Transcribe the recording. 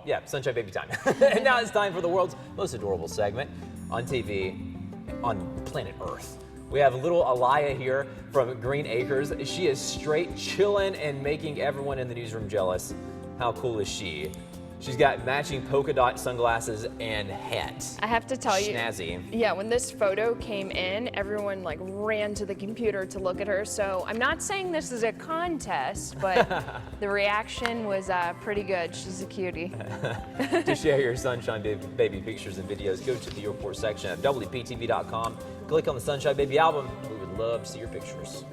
yeah, Sunshine Baby time. And now it's time for the world's most adorable segment on TV on planet Earth. We have little Aliyah here from Green Acres. She is straight chilling and making everyone in the newsroom jealous. How cool is she? She's got matching polka dot sunglasses and hat. I have to tell you, snazzy. Yeah, when this photo came in, everyone like ran to the computer to look at her. So I'm not saying this is a contest, but the reaction was pretty good. She's a cutie. To share your Sunshine Baby pictures and videos, go to the report section at WPTV.com. Click on the Sunshine Baby album. We would love to see your pictures.